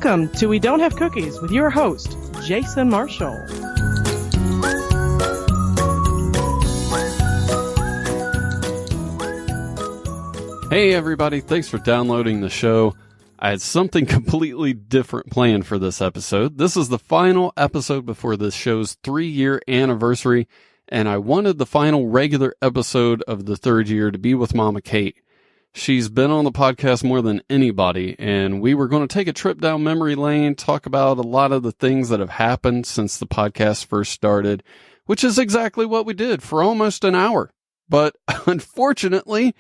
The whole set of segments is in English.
Welcome to We Don't Have Cookies with your host, Jason Marshall. Hey everybody, thanks for downloading the show. I had something completely different planned for this episode. This is the final episode before this show's 3-year anniversary, and I wanted the final regular episode of the third year to be with Mama Kate. She's been on the podcast more than anybody, and we were going to take a trip down memory lane, talk about a lot of the things that have happened since the podcast first started, which is exactly what we did for almost an hour. But unfortunately,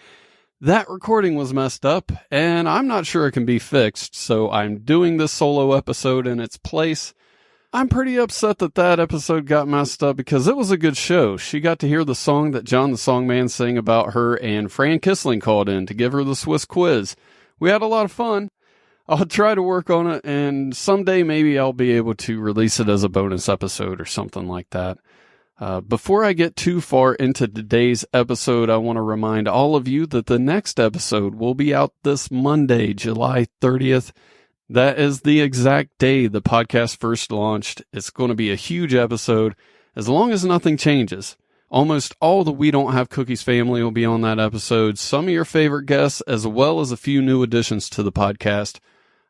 that recording was messed up, and I'm not sure it can be fixed, so I'm doing this solo episode in its place. I'm pretty upset that episode got messed up because it was a good show. She got to hear the song that John the Songman sang about her, and Fran Kissling called in to give her the Swiss quiz. We had a lot of fun. I'll try to work on it, and someday maybe I'll be able to release it as a bonus episode or something like that. Before I get too far into today's episode, I want to remind all of you that the next episode will be out this Monday, July 30th. That is the exact day the podcast first launched. It's going to be a huge episode, as long as nothing changes. Almost all the We Don't Have Cookies family will be on that episode, some of your favorite guests, as well as a few new additions to the podcast.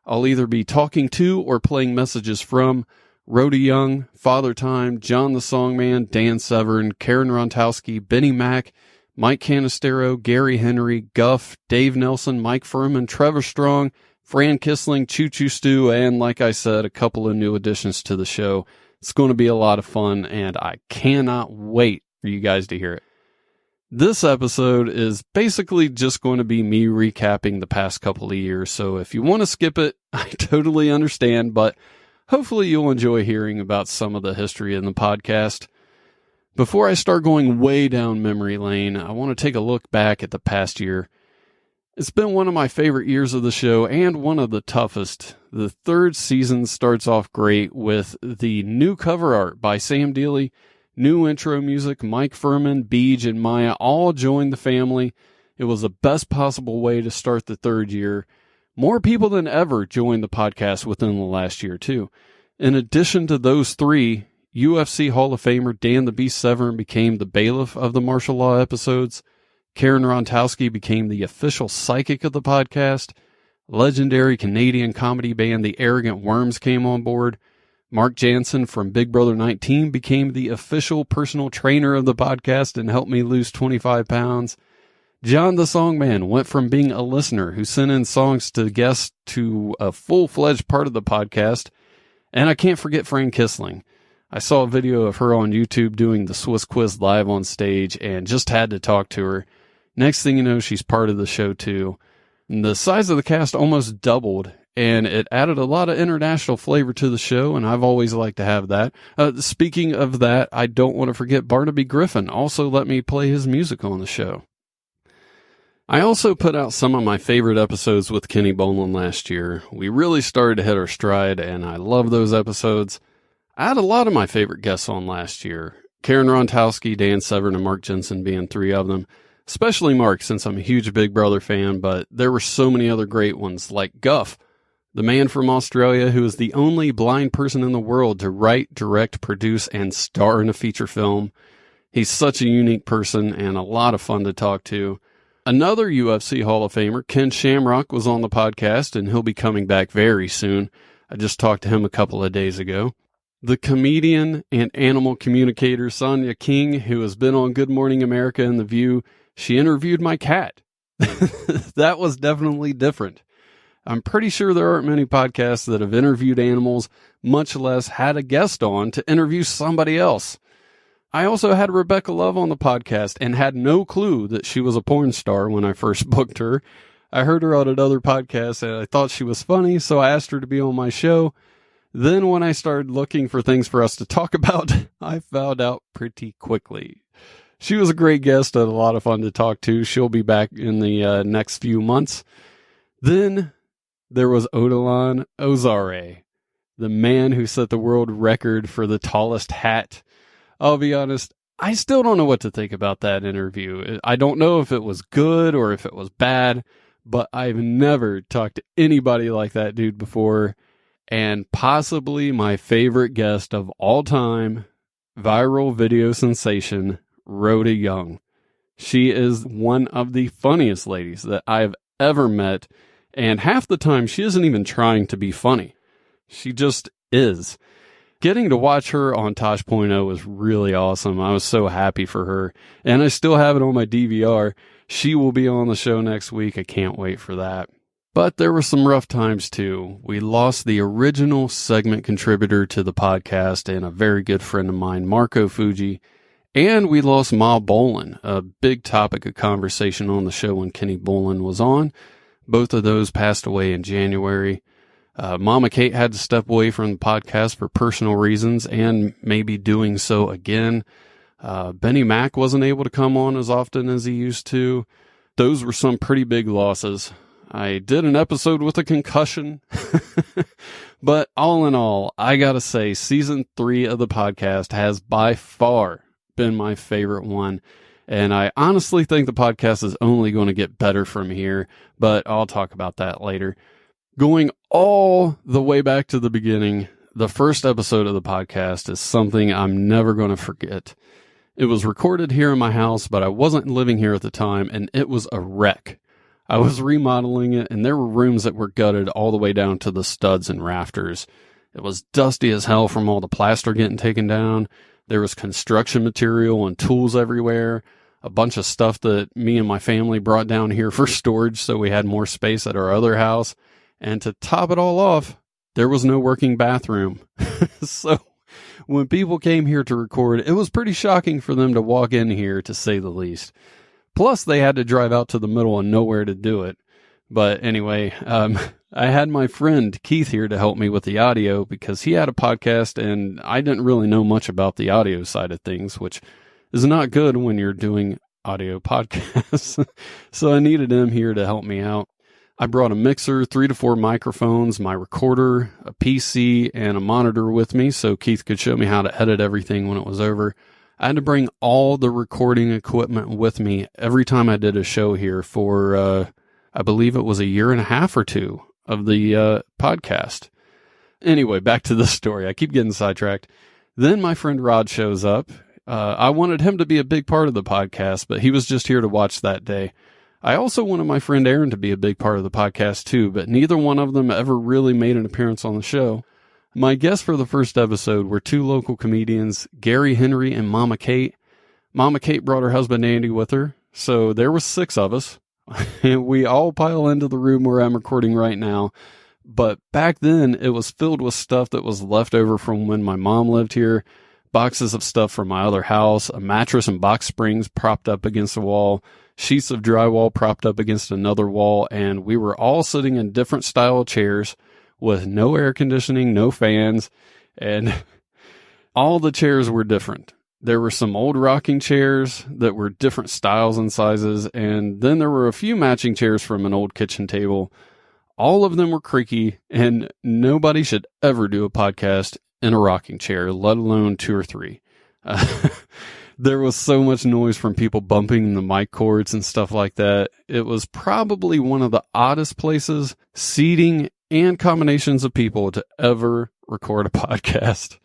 I'll either be talking to or playing messages from Rhoda Young, Father Time, John the Songman, Dan Severn, Karen Rontowski, Benny Mack, Mike Canistero, Gary Henry, Guff, Dave Nelson, Mike Furman, Trevor Strong, Fran Kissling, Choo Choo Stew, and like I said, a couple of new additions to the show. It's going to be a lot of fun, and I cannot wait for you guys to hear it. This episode is basically just going to be me recapping the past couple of years, so if you want to skip it, I totally understand, but hopefully you'll enjoy hearing about some of the history in the podcast. Before I start going way down memory lane, I want to take a look back at the past year. It's been one of my favorite years of the show and one of the toughest. The third season starts off great with the new cover art by Sam Dealey, new intro music, Mike Furman, Beej, and Maya all joined the family. It was the best possible way to start the third year. More people than ever joined the podcast within the last year, too. In addition to those three, UFC Hall of Famer Dan the Beast Severn became the bailiff of the martial law episodes. Karen Rontowski became the official psychic of the podcast. Legendary Canadian comedy band The Arrogant Worms came on board. Mark Jansen from Big Brother 19 became the official personal trainer of the podcast and helped me lose 25 pounds. John the Songman went from being a listener who sent in songs to guests to a full-fledged part of the podcast. And I can't forget Fran Kissling. I saw a video of her on YouTube doing the Swiss quiz live on stage and just had to talk to her. Next thing you know, she's part of the show too. And the size of the cast almost doubled, and it added a lot of international flavor to the show, and I've always liked to have that. Speaking of that, I don't want to forget Barnaby Griffin also let me play his music on the show. I also put out some of my favorite episodes with Kenny Bolin last year. We really started to hit our stride, and I love those episodes. I had a lot of my favorite guests on last year. Karen Rontowski, Dan Severn, and Mark Jensen being three of them. Especially Mark, since I'm a huge Big Brother fan, but there were so many other great ones, like Guff, the man from Australia who is the only blind person in the world to write, direct, produce, and star in a feature film. He's such a unique person and a lot of fun to talk to. Another UFC Hall of Famer, Ken Shamrock, was on the podcast, and he'll be coming back very soon. I just talked to him a couple of days ago. The comedian and animal communicator Sonia King, who has been on Good Morning America and The View, she interviewed my cat. That was definitely different. I'm pretty sure there aren't many podcasts that have interviewed animals, much less had a guest on to interview somebody else. I also had Rebecca Love on the podcast and had no clue that she was a porn star when I first booked her. I heard her on another podcast and I thought she was funny, so I asked her to be on my show. Then when I started looking for things for us to talk about, I found out pretty quickly. She was a great guest and a lot of fun to talk to. She'll be back in the next few months. Then there was Odilon Ozare, the man who set the world record for the tallest hat. I'll be honest, I still don't know what to think about that interview. I don't know if it was good or if it was bad, but I've never talked to anybody like that dude before. and possibly my favorite guest of all time, viral video sensation, Rhoda Young. She is one of the funniest ladies that I've ever met, and half the time she isn't even trying to be funny. She just is. Getting to watch her on Tosh.0 was really awesome. I was so happy for her, and I still have it on my DVR. She will be on the show next week. I can't wait for that. But there were some rough times too. We lost the original segment contributor to the podcast and a very good friend of mine, Marco Fuji. And we lost Ma Bolin, a big topic of conversation on the show when Kenny Bolin was on. Both of those passed away in January. Mama Kate had to step away from the podcast for personal reasons and maybe doing so again. Benny Mac wasn't able to come on as often as he used to. Those were some pretty big losses. I did an episode with a concussion. But all in all, I gotta say, season 3 of the podcast has by far been my favorite one, and I honestly think the podcast is only going to get better from here, but I'll talk about that later. Going all the way back to the beginning, the first episode of the podcast is something I'm never going to forget. It was recorded here in my house, but I wasn't living here at the time, and it was a wreck. I was remodeling it, and there were rooms that were gutted all the way down to the studs and rafters. It was dusty as hell from all the plaster getting taken down. There was construction material and tools everywhere, a bunch of stuff that me and my family brought down here for storage so we had more space at our other house. And to top it all off, there was no working bathroom. So when people came here to record, it was pretty shocking for them to walk in here, to say the least. Plus, they had to drive out to the middle of nowhere to do it. But anyway, I had my friend Keith here to help me with the audio because he had a podcast and I didn't really know much about the audio side of things, which is not good when you're doing audio podcasts. So I needed him here to help me out. I brought a mixer, 3 to 4 microphones, my recorder, a PC, and a monitor with me so Keith could show me how to edit everything when it was over. I had to bring all the recording equipment with me every time I did a show here for, I believe it was a year and a half or two of the podcast. Anyway, back to the story. I keep getting sidetracked. Then my friend Rod shows up. I wanted him to be a big part of the podcast, but he was just here to watch that day. I also wanted my friend Aaron to be a big part of the podcast too, but neither one of them ever really made an appearance on the show. My guests for the first episode were 2 local comedians, Gary Henry and Mama Kate. Mama Kate brought her husband Andy with her, so there were 6 of us. And we all pile into the room where I'm recording right now. But back then, it was filled with stuff that was left over from when my mom lived here. Boxes of stuff from my other house, a mattress and box springs propped up against a wall, sheets of drywall propped up against another wall, and we were all sitting in different style chairs with no air conditioning, no fans, and all the chairs were different. There were some old rocking chairs that were different styles and sizes, and then there were a few matching chairs from an old kitchen table. All of them were creaky, and nobody should ever do a podcast in a rocking chair, let alone 2 or 3. There was so much noise from people bumping the mic cords and stuff like that. It was probably one of the oddest places, seating and combinations of people to ever record a podcast.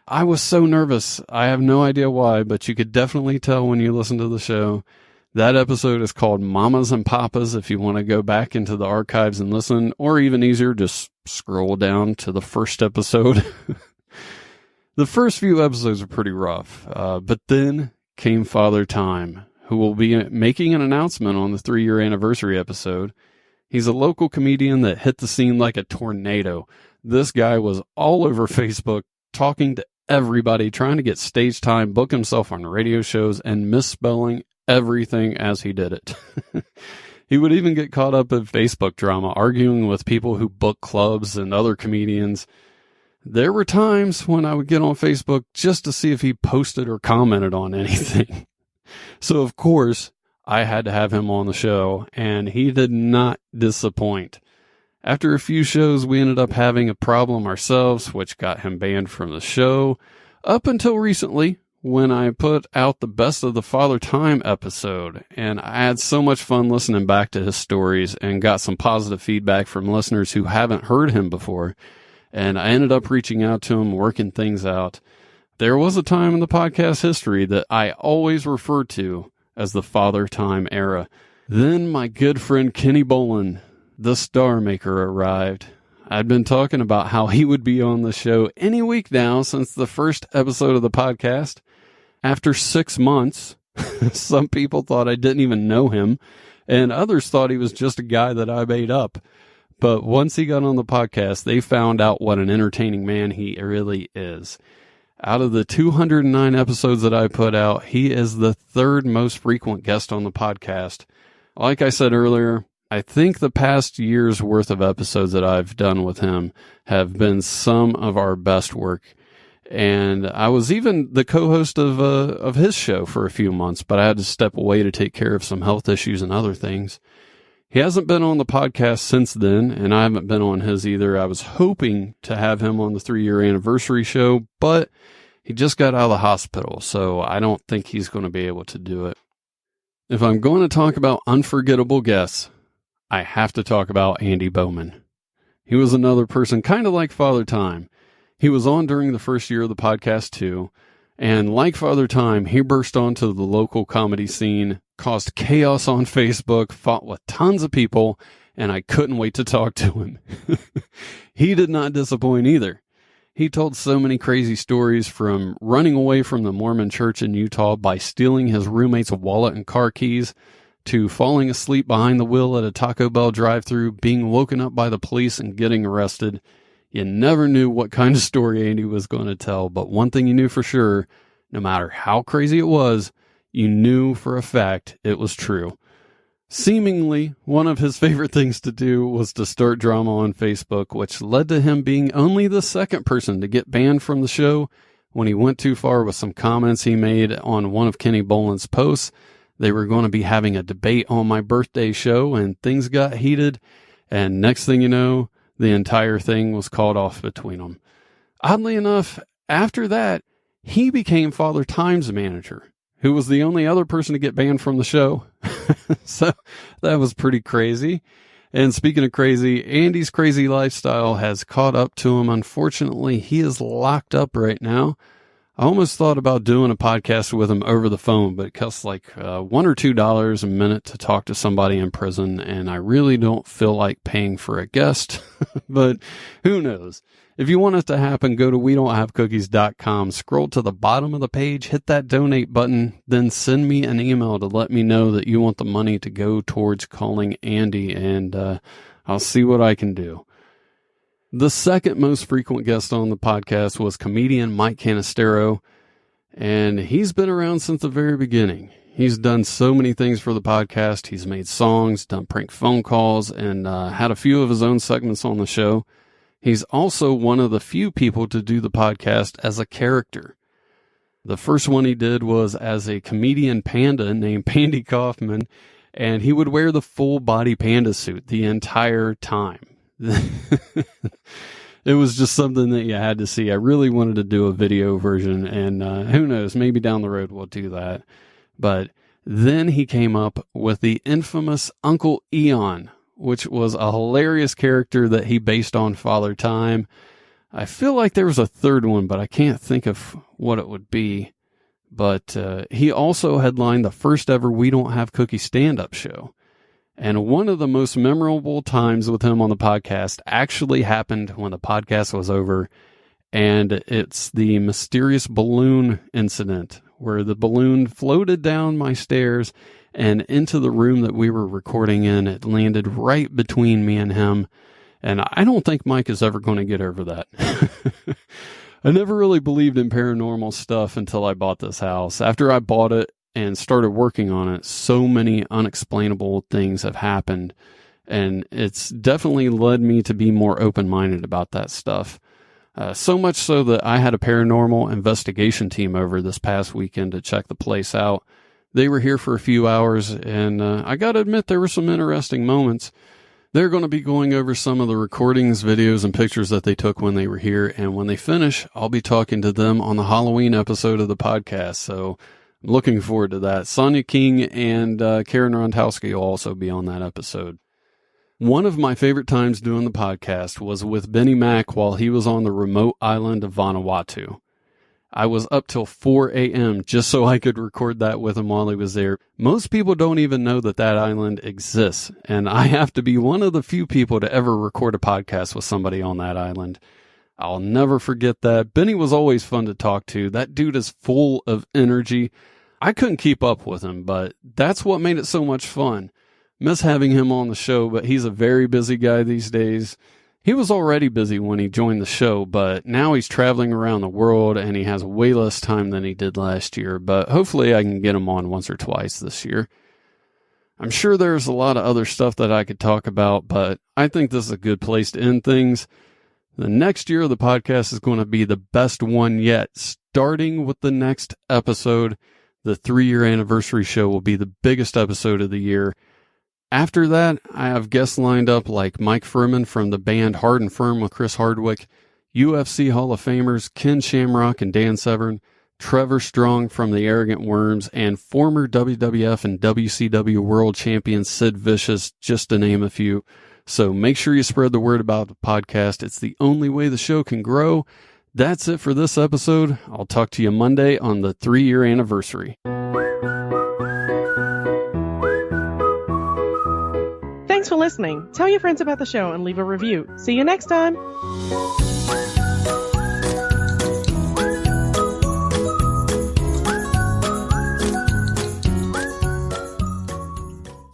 I was so nervous. I have no idea why, but you could definitely tell when you listen to the show. That episode is called Mamas and Papas if you want to go back into the archives and listen, or even easier, just scroll down to the first episode. The first few episodes were pretty rough, but then came Father Time, who will be making an announcement on the 3-year anniversary episode. He's a local comedian that hit the scene like a tornado. This guy was all over Facebook, talking to everybody, trying to get stage time, book himself on radio shows, and misspelling everything as he did it. He would even get caught up in Facebook drama, arguing with people who book clubs and other comedians. There were times when I would get on Facebook just to see if he posted or commented on anything. So, of course, I had to have him on the show, and he did not disappoint. After a few shows, we ended up having a problem ourselves, which got him banned from the show, up until recently, when I put out the Best of the Father Time episode, and I had so much fun listening back to his stories and got some positive feedback from listeners who haven't heard him before. And I ended up reaching out to him, working things out. There was a time in the podcast history that I always refer to as the Father Time era. Then my good friend Kenny Bolin, the Star Maker, arrived. I'd been talking about how he would be on the show any week now since the first episode of the podcast. After 6 months, some people thought I didn't even know him, and others thought he was just a guy that I made up. But once he got on the podcast, they found out what an entertaining man he really is. Out of the 209 episodes that I put out, he is the third most frequent guest on the podcast. Like I said earlier, I think the past year's worth of episodes that I've done with him have been some of our best work. And I was even the co-host of his show for a few months, but I had to step away to take care of some health issues and other things. He hasn't been on the podcast since then, and I haven't been on his either. I was hoping to have him on the 3-year anniversary show, but he just got out of the hospital, so I don't think he's going to be able to do it. If I'm going to talk about unforgettable guests, I have to talk about Andy Bowman. He was another person kind of like Father Time. He was on during the first year of the podcast too, and like Father Time, he burst onto the local comedy scene, caused chaos on Facebook, fought with tons of people, and I couldn't wait to talk to him. He did not disappoint either. He told so many crazy stories, from running away from the Mormon church in Utah by stealing his roommate's wallet and car keys, to falling asleep behind the wheel at a Taco Bell drive-thru, being woken up by the police and getting arrested. You never knew what kind of story Andy was going to tell, but one thing you knew for sure, no matter how crazy it was, you knew for a fact it was true. Seemingly, one of his favorite things to do was to start drama on Facebook, which led to him being only the second person to get banned from the show when he went too far with some comments he made on one of Kenny Bolin's posts. They were going to be having a debate on my birthday show, and things got heated, and next thing you know, the entire thing was called off between them. Oddly enough, after that, he became Father Time's manager, who was the only other person to get banned from the show. So that was pretty crazy. And speaking of crazy, Andy's crazy lifestyle has caught up to him. Unfortunately, he is locked up right now. I almost thought about doing a podcast with him over the phone, but it costs like $1 or $2 a minute to talk to somebody in prison, and I really don't feel like paying for a guest, but who knows? If you want it to happen, go to wedon'thavecookies.com, scroll to the bottom of the page, hit that donate button, then send me an email to let me know that you want the money to go towards calling Andy, and I'll see what I can do. The second most frequent guest on the podcast was comedian Mike Canistero, and he's been around since the very beginning. He's done so many things for the podcast. He's made songs, done prank phone calls, and had a few of his own segments on the show. He's also one of the few people to do the podcast as a character. The first one he did was as a comedian panda named Pandy Kaufman, and he would wear the full body panda suit the entire time. It was just something that you had to see. I really wanted to do a video version, and who knows, maybe down the road we'll do that. But then he came up with the infamous Uncle Eon, which was a hilarious character that he based on Father Time. I feel like there was a third one, but I can't think of what it would be. But he also headlined the first ever We Don't Have Cookies stand-up show. And one of the most memorable times with him on the podcast actually happened when the podcast was over, and it's the mysterious balloon incident where the balloon floated down my stairs and into the room that we were recording in. It landed right between me and him, and I don't think Mike is ever going to get over that. I never really believed in paranormal stuff until I bought this house. After I bought it and started working on it, so many unexplainable things have happened, and it's definitely led me to be more open-minded about that stuff. So much so that I had a paranormal investigation team over this past weekend to check the place out. They were here for a few hours, and I got to admit there were some interesting moments. They're going to be going over some of the recordings, videos, and pictures that they took when they were here, and when they finish, I'll be talking to them on the Halloween episode of the podcast, so I'm looking forward to that. Sonia King and Karen Rondowski will also be on that episode. One of my favorite times doing the podcast was with Benny Mac while he was on the remote island of Vanuatu. I was up till 4 a.m. just so I could record that with him while he was there. Most people don't even know that that island exists, and I have to be one of the few people to ever record a podcast with somebody on that island. I'll never forget that. Benny was always fun to talk to. That dude is full of energy. I couldn't keep up with him, but that's what made it so much fun. Miss having him on the show, but he's a very busy guy these days. He was already busy when he joined the show, but now he's traveling around the world and he has way less time than he did last year, but hopefully I can get him on once or twice this year. I'm sure there's a lot of other stuff that I could talk about, but I think this is a good place to end things. The next year of the podcast is going to be the best one yet. Starting with the next episode, the 3-year anniversary show will be the biggest episode of the year. After that, I have guests lined up like Mike Furman from the band Hard and Firm with Chris Hardwick, UFC Hall of Famers Ken Shamrock and Dan Severn, Trevor Strong from the Arrogant Worms, and former WWF and WCW World Champion Sid Vicious, just to name a few. So make sure you spread the word about the podcast. It's the only way the show can grow. That's it for this episode. I'll talk to you Monday on the 3-year anniversary. Thanks for listening. Tell your friends about the show and leave a review. See you next time.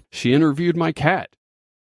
She interviewed my cat.